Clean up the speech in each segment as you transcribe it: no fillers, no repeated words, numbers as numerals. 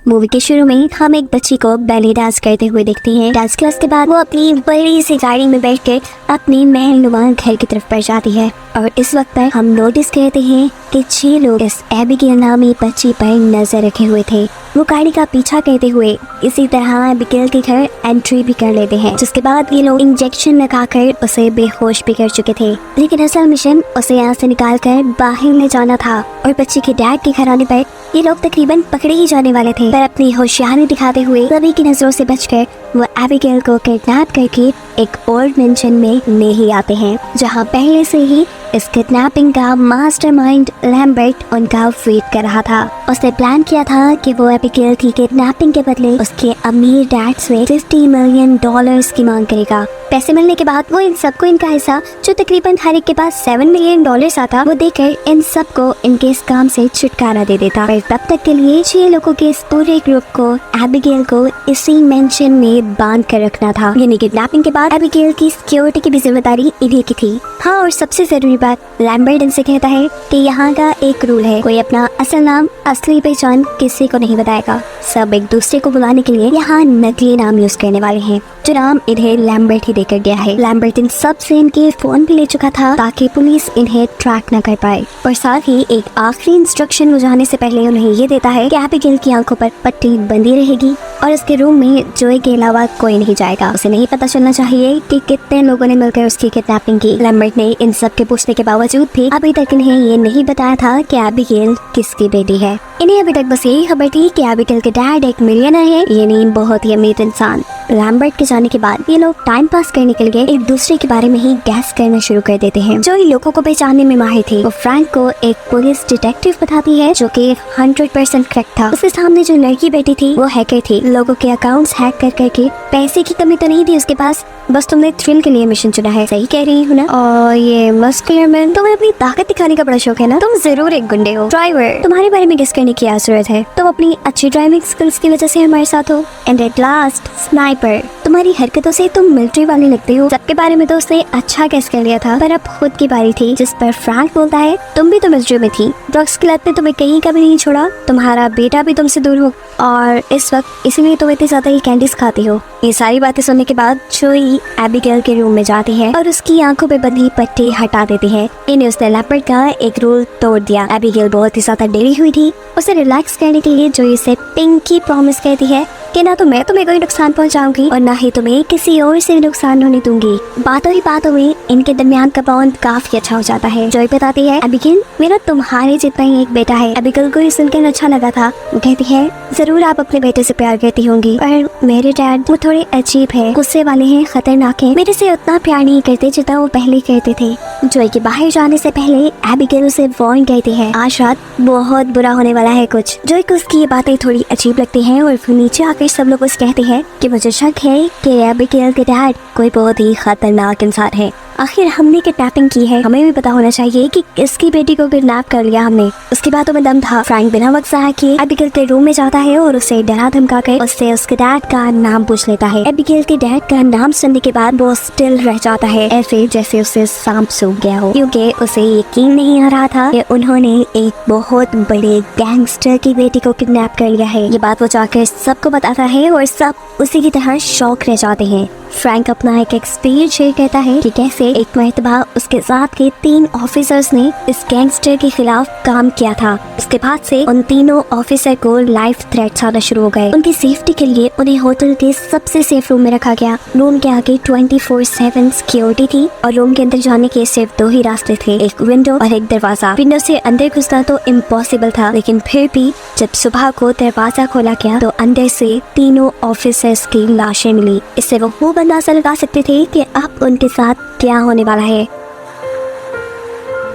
Movie के शुरू में हम एक बच्ची को बैले डांस करते हुए देखते हैं। डांस क्लास के बाद वो अपनी बड़ी सी गाड़ी में बैठकर अपने महलनुमा घर की तरफ बढ़ जाती है और इस वक्त पर हम नोटिस करते हैं कि 6 लोग इस एबिगेल नामी बच्ची पर नजर रखे हुए थे। वो गाड़ी का पीछा करते हुए इसी तरह एबिगेल के घर एंट्री भी कर लेते हैं, जिसके बाद ये लोग इंजेक्शन लगाकर उसे बेहोश भी कर चुके थे। लेकिन असल मिशन उसे यहाँ से निकाल कर बाहर ले जाना था और बच्ची के डैड के घर आने पर ये लोग तकरीबन पकड़े ही जाने वाले थे, पर अपनी होशियारी दिखाते हुए सभी की नजरों से बचकर वो एबिगेल को किडनैप करके एक और मेंशन में ले ही आते हैं, जहाँ पहले से ही इस किडनैपिंग का मास्टरमाइंड लैम्बर्ट उनका वेट कर रहा था। उसने प्लान किया था कि वो एबिगेल की किडनैपिंग के बदले उसके अमीर डैड से $50 मिलियन की मांग करेगा। पैसे मिलने के बाद वो इन सबको इनका हिस्सा, जो तकरीबन हर एक के पास $7 मिलियन आता, वो देकर इन सबको इनके इस काम से छुटकारा दे देता। पर तब तक के लिए 6 लोगों के इस पूरे ग्रुप को एबिगेल को इसी मेंशन में बांध कर रखना था। यानी किडनैपिंग के बाद एबिगेल की सिक्योरिटी की भी जिम्मेदारी इन्हीं की थी। हाँ, और सबसे जरूरी बात, लैम्बर्ट इनसे कहता है कि यहाँ का एक रूल है, कोई अपना असल नाम, असली पहचान किसी को नहीं बताएगा। सब एक दूसरे को बुलाने के लिए यहाँ नकली नाम यूज करने वाले हैं, जो नाम इन्हें लैम्बर्ट ही देकर गया है। लैम्बर्ट इन सब से इनके फोन भी ले चुका था ताकि पुलिस इन्हें ट्रैक न कर पाए, और साथ ही एक आखिरी इंस्ट्रक्शन वो जाने से पहले उन्हें ये देता है कि एबिगेल की आंखों पर पट्टी बंधी रहेगी और उसके रूम में जोई के अलावा कोई नहीं जाएगा। उसे नहीं पता चलना चाहिए कि कितने लोगों ने मिलकर उसकी किडनैपिंग की। लैम्बर्ट ने इन सब के पूछने के बावजूद भी अभी तक इन्हें ये नहीं बताया था कि एबिगेल किसकी बेटी है। इन्हें अभी तक बस यही खबर थी कि एबिगेल के डैड एक मिलियनर है, यानी बहुत ही अमीर इंसान। लैम्बर्ट के जाने के बाद ये लोग टाइम पास करने के लिए एक दूसरे के बारे में ही गैस करना शुरू कर देते हैं। जो इन लोगों को पहचानने में माहिर थी, वो फ्रैंक को एक पुलिस डिटेक्टिव बताती है, जो कि 100% करेक्ट था। उसके सामने जो लड़की बैठी थी वो हैकर थी। लोगों के अकाउंट्स हैक कर करके, पैसे की कमी तो नहीं थी उसके पास, बस तुमने थ्रिल के लिए मिशन चुना है। सही कह रही हूँ ना? और ये मस्कुलर मैन, तुम्हें अपनी ताकत दिखाने का बड़ा शौक है ना? तुम जरूर एक गुंडे हो। ड्राइवर, तुम्हारे बारे में गेस करने की क्या जरूरत है? तुम अपनी अच्छी ड्राइविंग स्किल्स की वजह से हमारे साथ हो। एंड एट लास्ट स्नाइपर, तुम्हारी हरकतों से तुम मिलिट्री वाले लगते हो। सबके बारे में तो उसने अच्छा गेस कर लिया था, पर अब खुद की बारी थी, जिस पर फ्रैंक बोलता है तुम भी तो मिलिट्री में थी, ड्रग्स की लत ने तुम्हें कहीं का भी नहीं छोड़ा, तुम्हारा बेटा भी तुमसे दूर हो और इस वक्त इसीलिए तुम इतनी ज्यादा ही कैंडीज खाती हो। ये सारी बातें सुनने के बाद जोई एबिगेल के रूम में जाती है और उसकी आंखों पे बंधी पट्टी हटा देती है। इन्हें उसने लैम्बर्ट का एक रूल तोड़ दिया। एबिगेल बहुत ही ज्यादा डरी हुई थी। उसे रिलैक्स करने के लिए जोई से पिंकी प्रॉमिस करती है कि ना तो मैं तुम्हें कोई नुकसान पहुंचाऊंगी और ना ही तुम्हें किसी और से नुकसान होने दूंगी। बातों ही बातों में इनके दरमियान का बॉन्ड काफी अच्छा हो जाता है। जोई बताती है, एबिगेल, मेरा तुम्हारे जितना ही एक बेटा है। एबिगेल को ये सुनकर अच्छा लगा था। वो कहती है, जरूर आप अपने बेटे से प्यार करती होंगी, पर मेरे डैड वो थोड़े अजीब है, गुस्से वाले हैं, खतरनाक है, मेरे से उतना प्यार नहीं करते जितना वो पहले करते थे। जोई के बाहर जाने से पहले एबिगेल उसे वार्न करती है, आज रात बहुत बुरा होने वाला है कुछ। जोई को उसकी ये बातें थोड़ी अजीब लगती हैं और फिर नीचे आकर सब लोग उसे कहते हैं कि मुझे शक है कि एबिगेल के डैड कोई बहुत ही खतरनाक इंसान है। आखिर हमने किडनैपिंग की है, हमें भी पता होना चाहिए कि किसकी बेटी को किडनैप कर लिया हमने। उसकी बातों में दम था। फ्रैंक बिना वक्त ज़ाया किए एबिगेल के रूम में जाता है और उसे डरा धमका कर उससे उसके डैड का नाम पूछ लेता है। एबिगेल के डैड का नाम सुनने के बाद वो स्टिल रह जाता है, ऐसे जैसे उसे सांप सूंघ गया हो, क्योंकि उसे यकीन नहीं आ रहा था कि उन्होंने एक बहुत बड़े गैंगस्टर की बेटी को किडनैप कर लिया है। ये बात वो जाकर सबको बताता है और सब उसी की तरह शॉक रह जाते हैं। फ्रैंक अपना एक एक्सपीरियंस शेयर करता है कि कैसे एक मर्तबा उसके साथ के 3 ऑफिसर्स ने इस गैंगस्टर के खिलाफ काम किया था। उसके बाद से उन तीनों ऑफिसर को लाइफ थ्रेट्स आना शुरू हो गए। उनकी सेफ्टी के लिए उन्हें होटल के सबसे सेफ रूम में रखा गया। रूम के आगे 24/7 सिक्योरिटी थी और रूम के अंदर जाने के सिर्फ 2 ही रास्ते थे, एक विंडो और एक दरवाजा। विंडो से अंदर घुसना तो इम्पॉसिबल था, लेकिन फिर भी जब सुबह को दरवाजा खोला गया तो अंदर से तीनों ऑफिसर्स की लाशें मिली। इससे वो अंदाजा लगा सकते थे कि अब उनके साथ क्या होने वाला है।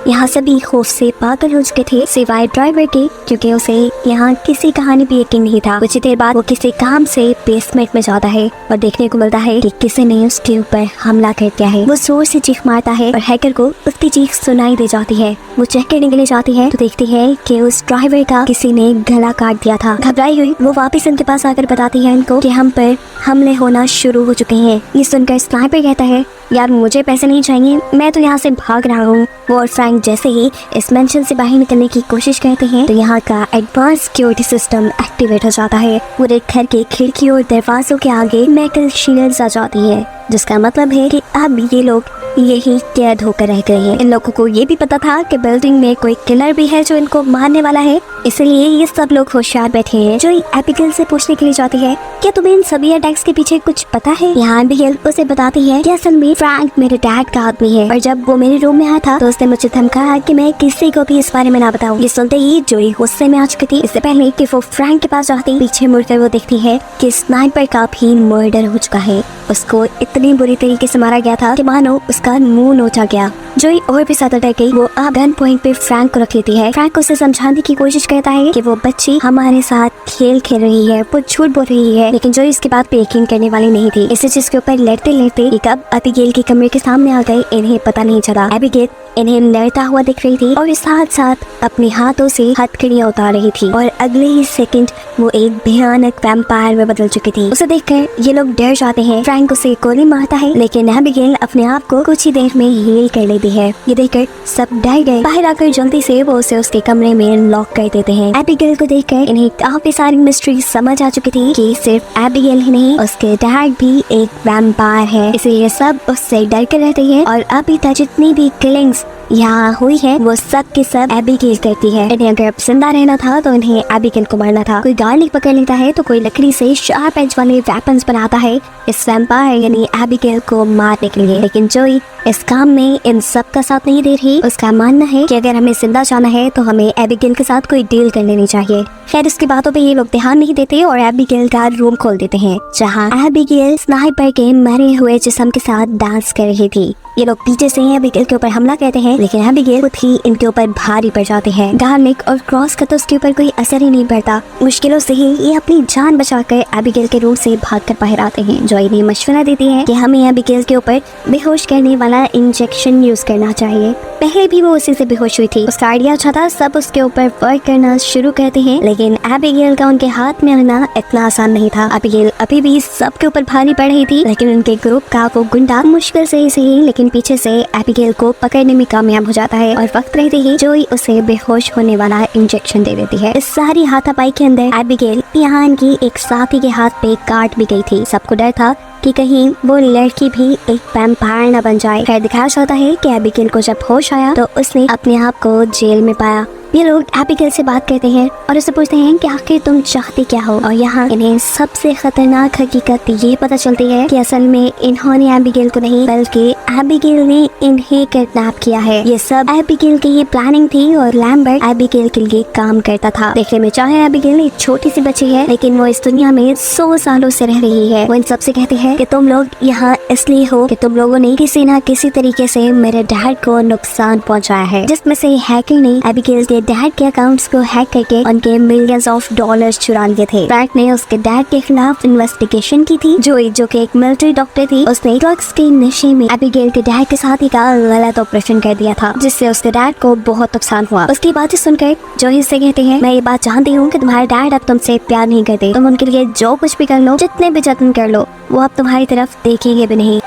यहाँ सभी खौफ से पागल हो चुके थे, सिवाय ड्राइवर के, क्योंकि उसे यहाँ किसी कहानी भी यकीन नहीं था। कुछ देर बाद वो किसी काम से बेसमेंट में जाता है और देखने को मिलता है कि किसी ने उसके ऊपर हमला कर दिया है। वो जोर से चीख मारता है और हैकर को उसकी चीख सुनाई दे जाती है। वो चेक करने के लिए जाती है तो देखती है कि उस ड्राइवर का किसी ने गला काट दिया था। घबराई हुई वो वापस उनके पास आकर बताती है उनको कि हम पर हमले होना शुरू हो चुके हैं। ये सुनकर स्नाइपर कहता है, यार मुझे पैसे नहीं चाहिए, मैं तो यहाँ से भाग रहा हूँ। वो और फ्रैंक जैसे ही इस मेंशन से बाहर निकलने की कोशिश करते हैं तो यहाँ का एडवांस सिक्योरिटी सिस्टम एक्टिवेट हो जाता है। पूरे घर के खिड़की और दरवाजों के आगे मेटल शील्ड्स आ जाती है, जिसका मतलब है कि अब ये लोग यही कैद होकर रह गए हैं। इन लोगों को ये भी पता था कि बिल्डिंग में कोई किलर भी है जो इनको मारने वाला है, इसलिए ये सब लोग होशियार बैठे हैं। जो एबिगेल से पूछने के लिए जाती है, क्या तुम्हें इन सभी अटैक्स के पीछे कुछ पता है? यहाँ एबिगेल उसे बताती है कि असल में फ्रैंक मेरे डैड का आदमी है और जब वो मेरे रूम में आया था तो उसने मुझे धमकाया कि मैं किसी को भी इस बारे में ना बताऊं। ये सुनते ही जोई गुस्से में आ चुकी थी। इससे पहले कि वो फ्रैंक के पास जाती, पीछे मुड़कर वो देखती है कि स्नाइपर का भी मर्डर हो चुका है। उसको इतनी बुरी तरीके से मारा गया था कि मानो उसका मुंह नोचा गया। जोई और भी ज्यादा डर गई। वो अब गन पॉइंट पे फ्रैंक को रख लेती है। फ्रैंक उसे समझाने की कोशिश करता है कि वो बच्ची हमारे साथ खेल खेल रही है, वो झूठ बोल रही है, लेकिन जोई इसके बाद पे यकीन करने वाली नहीं थी। इसी चीज के ऊपर लड़ते लड़ते एक अब एबिगेल के कमरे के सामने आ गए। इन्हें पता नहीं चला एबिगेल इन्हें लड़ता हुआ दिख रही थी और साथ साथ अपने हाथों से हथकड़ियां उतार रही थी और अगले ही सेकंड वो एक भयानक वैम्पायर में बदल चुकी थी। उसे देखकर ये लोग डर जाते हैं। फ्रैंक उसे गोली मारता है, लेकिन एबिगेल अपने आप को कुछ ही देर में हील कर लेती है। ये देखकर सब डर गए। बाहर आकर जल्दी से वो उसे उसके कमरे में लॉक कर देते हैं। एबिगेल को देखकर इन्हें काफी सारी मिस्ट्री समझ आ चुकी थी कि सिर्फ एबिगेल ही नहीं, उसके डैड भी एक वैम्पायर है, इसलिए सब उससे डर कर रहते हैं और अभी तक जितनी भी किलिंग्स यहाँ हुई है वो सब के सब एबिगेल करती है। इन्हें अगर जिंदा रहना था तो इन्हें एबिगेल को मारना था। कोई गार्लिक पकड़ लेता है तो कोई लकड़ी से शार्प एज वाले वेपन्स बनाता है इस वैम्पायर यानी एबिगेल को मारने के लिए, लेकिन जोई इस काम में इन सब का साथ नहीं दे रही। उसका मानना है कि अगर हमें जिंदा जाना है तो हमें एबिगेल के साथ कोई डील कर लेनी चाहिए। खैर उसकी बातों पे ये लोग ध्यान नहीं देते और एबिगेल का रूम खोल देते हैं जहाँ एबिगेल स्नाइपर के मरे हुए जिस्म के साथ डांस कर रही थी। ये लोग पीछे से एबिगेल के ऊपर हमला करते हैं, लेकिन एबिगेल खुद ही इनके ऊपर भारी पड़ जाते हैं। गार्लिक और क्रॉस का तो उसके ऊपर कोई असर ही नहीं पड़ता। मुश्किलों से ही ये अपनी जान बचाकर एबिगेल के रूम से भागकर बाहर आते हैं। जो इन्हें मशवरा देती है कि हमें एबिगेल के ऊपर बेहोश करने वाला इंजेक्शन यूज करना चाहिए। पहले भी वो उसी से बेहोश हुई थी। उसका आइडिया अच्छा था। सब उसके ऊपर वर्क करना शुरू करते हैं, लेकिन एबिगेल का उनके हाथ में आना इतना आसान नहीं था। एबिगेल अभी भी सबके ऊपर भारी पड़ रही थी, लेकिन उनके ग्रुप का वो गुंडा मुश्किल से ही सही लेकिन पीछे से एबिगेल को पकड़ने में कामयाब हो जाता है और वक्त रहते ही जोई उसे बेहोश होने वाला इंजेक्शन दे देती है। इस सारी हाथापाई के अंदर एबिगेल यहाँ इनकी एक साथी के हाथ पे काट भी गई थी। सबको डर था कि कहीं वो लड़की भी एक वैम्पायर न बन जाए। खैर दिखाया जाता है कि एबिगेल को जब होश आया तो उसने अपने आप को जेल में पाया। ये लोग एबिगेल से बात करते हैं और उससे पूछते हैं कि आखिर तुम चाहती क्या हो, और यहाँ इन्हें सबसे खतरनाक हकीकत ये पता चलती है कि असल में इन्होंने एबिगेल को नहीं बल्कि एबिगेल ने इन्हें किडनैप किया है। ये सब एबिगेल की ही प्लानिंग थी और लैम्बर्ट एबिगेल के लिए काम करता था। देखने में चाहे एबिगेल एक छोटी सी बच्ची है, लेकिन वो इस दुनिया में 100 सालों से रह रही है। वो इन सबसे कहती है कि तुम लोग यहाँ इसलिए हो कि तुम लोगों ने किसी न किसी तरीके से मेरे डैड को नुकसान पहुँचाया है, जिसमें से हैकर ने एबिगेल के डैड के अकाउंट्स को हैक करके उनके मिलियंस ऑफ डॉलर्स चुरा लिए थे। फ्रैंक ने उसके डैड के खिलाफ इन्वेस्टिगेशन की थी। जोई जो कि एक मिलिट्री डॉक्टर थी, उसने ड्रग्स के नशे में एबिगेल के डैड के साथ ही का गलत ऑपरेशन कर दिया था, जिससे उसके डैड को बहुत नुकसान हुआ। उसकी बातें सुनकर जोई से कहते हैं, मैं ये बात जानती हूँ कि तुम्हारे डैड अब तुमसे प्यार नहीं करते। तुम उनके लिए जो कुछ भी कर लो, जितने भी जतन कर लो, वो अब तुम्हारी तरफ देखेंगे भी नहीं।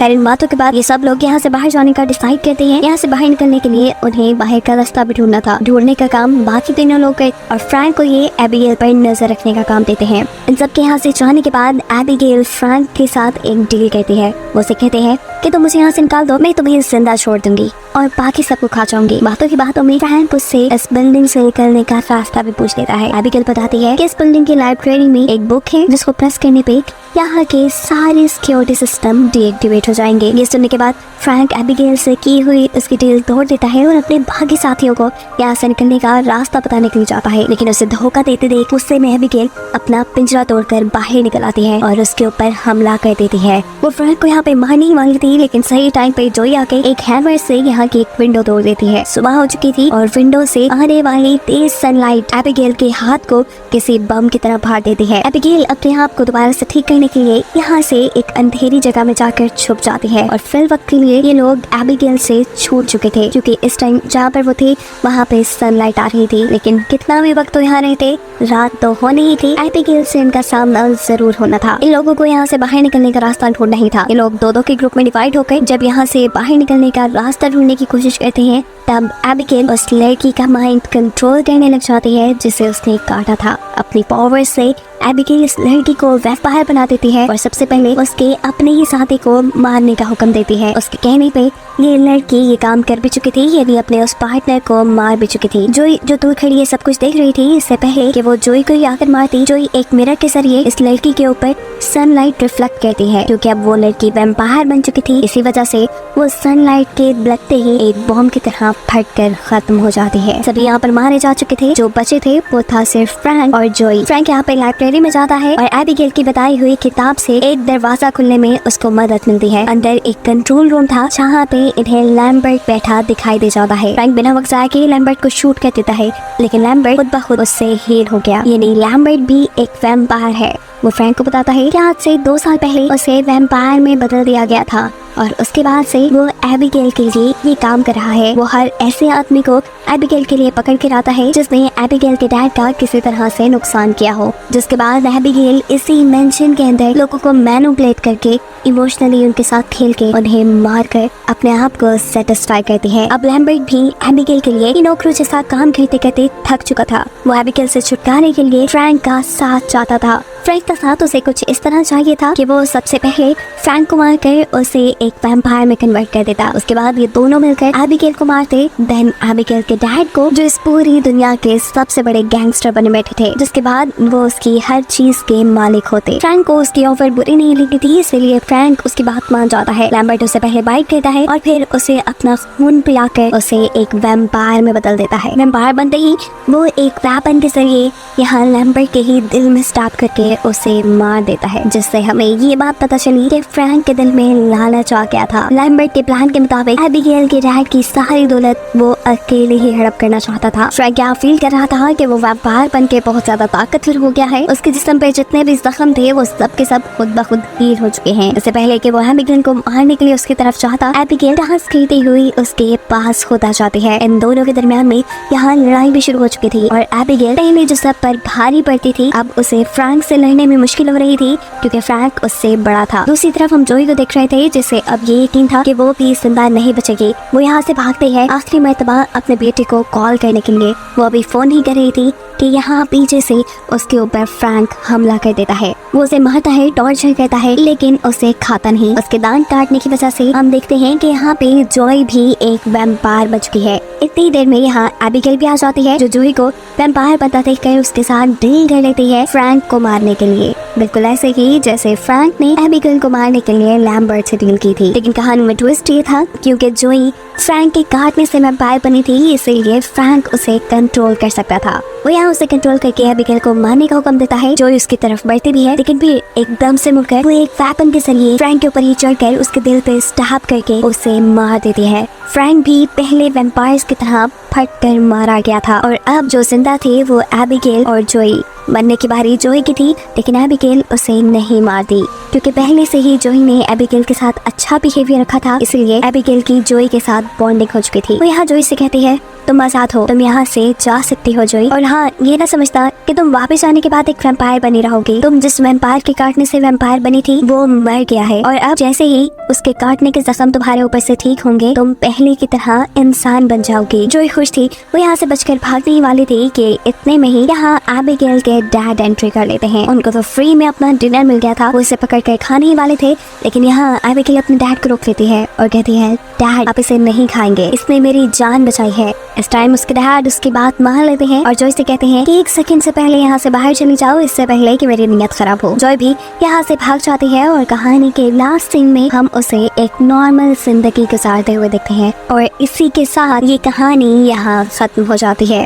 इन बातों के बाद ये सब लोग यहाँ से बाहर जाने का डिसाइड करते हैं। यहाँ से बाहर निकलने के लिए उन्हें बाहर का रास्ता भी ढूंढना था। ढूंढने का काम बाकी तीनों लोग गए और फ्रैंक को ये एबिगेल पर नजर रखने का काम देते हैं। इन सब के यहाँ से जाने के बाद एबिगेल फ्रैंक के साथ एक डील करती है। वो उसे कहते हैं कि तुम मुझे यहाँ से निकाल दो, मैं तुम्हें जिंदा छोड़ दूंगी और बाकी सबको खा जाऊंगी। बातों की बातों में फ्रैंक उससे इस बिल्डिंग से निकलने का रास्ता भी पूछ लेता है। एबिगेल बताती है कि इस बिल्डिंग की लाइब्रेरी में एक बुक है जिसको प्रेस करने पे यहाँ के सारे सिक्योरिटी सिस्टम डीएक्टिवेट हो जाएंगे। ये सुनने के बाद फ्रैंक एबिगेल से की हुई उसकी डील तोड़ देता है और अपने बाकी साथियों को यहाँ से निकलने का रास्ता बताने के लिए जाता है, लेकिन उसे धोखा देते देख गुस्से में एबिगेल अपना पिंजरा तोड़कर बाहर निकल आती है और उसके ऊपर हमला कर देती है। वो फ्रैंक को यहाँ पे मारने ही वाली थी थी, लेकिन सही टाइम पे जोई आके एक हैमर से यहाँ की एक विंडो तोड़ देती है। सुबह हो चुकी थी और विंडो से आने वाली तेज सनलाइट एबिगेल के हाथ को किसी बम की तरह फाड़ देती है। एबिगेल अपने आप को दोबारा से ठीक करने के लिए यहाँ से एक अंधेरी जगह में जाकर छुप जाती है और फिर वक्त के लिए ये लोग एबिगेल से छूट चुके थे, क्योंकि इस टाइम जहाँ पर वो थे वहाँ पे सनलाइट आ रही थी। लेकिन कितना भी वक्त तो यहाँ नहीं थे, रात तो होनी ही थी। एबिगेल से इनका सामना जरूर होना था। इन लोगों को यहाँ से बाहर निकलने का रास्ता ढूंढना ही था। ये लोग दो के ग्रुप में डिवाइड होकर जब यहाँ से बाहर निकलने का रास्ता ढूंढने की कोशिश करते हैं, तब एबिगेल उस लड़की का माइंड कंट्रोल करने लग जाती है जिसे उसने काटा था। अपनी पावर से एबिगेल इस लड़की को वैम्पायर बना देती है और सबसे पहले उसके अपने ही साथी को मारने का हुक्म देती है। उसके कहने पे ये लड़की ये काम कर भी चुकी थी, ये भी अपने उस पार्टनर को मार भी चुकी थी। जोई जो दूर खड़ी है सब कुछ देख रही थी। इससे पहले कि वो जोई को ही आकर मारती, जोई एक मिरर के जरिए इस लड़की के ऊपर सनलाइट रिफ्लेक्ट करती है, क्योंकि अब वो लड़की वैम्पायर बन चुकी थी। इसी वजह से वो सनलाइट के लगते ही एक बॉम्ब की तरह फटकर खत्म हो जाती है। सभी यहाँ पर मारे जा चुके थे। जो बचे थे वो था सिर्फ फ्रैंक और जोई। फ्रैंक यहाँ पे लाइब्रेरी में जाता है और एबिगेल की बताई हुई किताब से एक दरवाजा खुलने में उसको मदद मिलती है। अंदर एक कंट्रोल रूम था जहाँ पे इन्हें लैम्बर्ट बैठा दिखाई दे जाता है। फ्रैंक बिना वक्त जाए के लैम्बर्ट को शूट कर देता है, लेकिन लैम्बर्ट खुद ब खुद उससे हील हो गया। यानी लैम्बर्ट भी एक वैम्पायर है। वो फ्रैंक को बताता है कि आज से 2 साल पहले उसे वैम्पायर में बदल दिया गया था और उसके बाद से वो एबिगेल के लिए ये काम कर रहा है। वो हर ऐसे आदमी को एबिगेल के लिए पकड़ के लाता है जिसने एबिगेल के डैड का किसी तरह से नुकसान किया हो, जिसके बाद एबिगेल इसी मेंशन के अंदर लोगों को मैनिपुलेट करके इमोशनली उनके साथ खेल के उन्हें मार कर अपने आप को सेटिस्फाई करती है। अब लैम्बर्ट भी एबिगेल के लिए नौकरों के साथ काम करते करते थक चुका था। वो एबिगेल से छुटकारे के लिए फ्रैंक का साथ चाहता था। फ्रैंक का साथ उसे कुछ इस तरह चाहिए था कि वो सबसे पहले फ्रैंक को मारकर उसे एक वैम्पायर में कन्वर्ट कर देता। उसके बाद ये दोनों मिलकर एबिगेल को मारते, देन एबिगेल के डैड को, जो इस पूरी दुनिया के सबसे बड़े गैंगस्टर बने बैठे थे, जिसके बाद वो उसकी हर चीज के मालिक होते। फ्रैंक को उसकी ऑफर बुरी नहीं लगी थी, इसलिए फ्रैंक उसकी बात मान जाता है। लैम्बर्ट उसे पहले बाइट करता है और फिर उसे अपना खून पिलाकर उसे एक वैम्पायर में बदल देता है। वैम्पायर बनते ही वो एक वेपन के जरिए यहाँ लैम्बर्ट के ही दिल में स्टैब करके उसे मार देता है, जिससे हमें ये बात पता चली कि फ्रैंक के दिल में लालच आ गया था। लैम्बर्ट के प्लान के मुताबिक एबिगेल के डैड की सारी दौलत वो अकेले ही हड़प करना चाहता था। फ्रैंक क्या फील कर रहा था कि वो वैम्पायर बन के बहुत ज्यादा ताकतवर हो गया है। उसके जिस्म पे जितने भी जख्म थे वो सब के सब खुद ब खुद हील हो चुके हैं। इससे पहले कि वो एबिगेल को मारने के लिए उसकी तरफ चाहता, एबिगेल डांस करती हुई उसके पास होता जाती है। इन दोनों के दरमियान में यहाँ लड़ाई भी शुरू हो चुकी थी और एबिगेल पहले जो सब पर भारी पड़ती थी, अब उसे फ्रैंक से लड़ने में मुश्किल हो रही थी क्योंकि फ्रैंक उससे बड़ा था। दूसरी तरफ हम जोई को देख रहे थे, जिसे अब ये यकीन था कि वो भी जिंदा नहीं बचेगी। वो यहाँ से भागते हैं आखिरी मर्तबा अपने बेटे को कॉल करने के लिए। वो अभी फोन ही कर रही थी कि यहाँ पीछे से उसके ऊपर फ्रैंक हमला कर देता है। वो उसे मारता है, टॉर्चर करता है, लेकिन उसे खाता नहीं। उसके दांत काटने की वजह से हम देखते हैं कि यहाँ पे जोई भी एक वैम्पायर बच चुकी है। इतनी देर में यहाँ एबिगेल भी आ जाती है, जो जोई को वैम्पायर बनता देखकर उसके साथ डील कर लेती है फ्रैंक को मारने के लिए, बिल्कुल ऐसे ही जैसे फ्रैंक ने एबिगेल को मारने के लिए लैम्बर्ट से डील की थी। लेकिन कहानी में ट्विस्ट ये था क्योंकि जोई फ्रैंक के काटने से वैम्पायर बनी थी, इसीलिए फ्रैंक उसे कंट्रोल कर सकता था। वो यहाँ उसे कंट्रोल करके एबिगेल को मारने का हुक्म देता है। जोई उसकी तरफ बढ़ती भी है, लेकिन फिर एकदम से मुड़कर वो एक वेपन के जरिए फ्रैंक के ऊपर ही चढ़कर उसके दिल पे स्टैब करके उसे मार देती है। फ्रैंक भी पहले वैम्पायर्स की तरह फट कर मारा गया था और अब जो जिंदा थे वो एबिगेल और जोई। मरने की बारी जोई की थी, लेकिन एबिगेल उसे नहीं मार दी क्योंकि पहले से ही जोई ने एबिगेल के साथ अच्छा बिहेवियर रखा था, इसलिए एबिगेल की जोई के साथ बॉन्डिंग हो चुकी थी। वो यहाँ जोई से कहती है, तुम आजाद हो, तुम यहाँ से जा सकती हो जोई। और हाँ, ये ना समझता कि तुम वापस आने के बाद एक वैम्पायर बनी रहोगी। तुम जिस वैम्पायर के काटने से वैम्पायर बनी थी वो मर गया है और अब जैसे ही उसके काटने के जख्म तुम्हारे ऊपर से ठीक होंगे, तुम पहले की तरह इंसान बन जाओगी। जोई खुश थी। वो यहाँ से बचकर भागने ही वाली थी कि इतने में ही यहाँ एबिगेल के डैड एंट्री कर लेते हैं। उनको तो फ्री में अपना डिनर मिल गया था, वो इसे पकड़ कर खाने ही वाले थे, लेकिन यहाँ एबिगेल अपने डैड को रोक लेती है और कहती है, डैड आप इसे नहीं खाएंगे, इसने मेरी जान बचाई है। इस टाइम उसके डैड उसकी बात मान लेते हैं और जॉय से कहते हैं कि 1 सेकंड से पहले यहाँ से बाहर चली जाओ, इससे पहले कि मेरी नीयत खराब हो। जॉय भी यहाँ से भाग जाती है और कहानी के लास्ट सीन में हम उसे एक नॉर्मल जिंदगी गुजारते हुए देखते हैं और इसी के साथ ये कहानी यहाँ खत्म हो जाती है।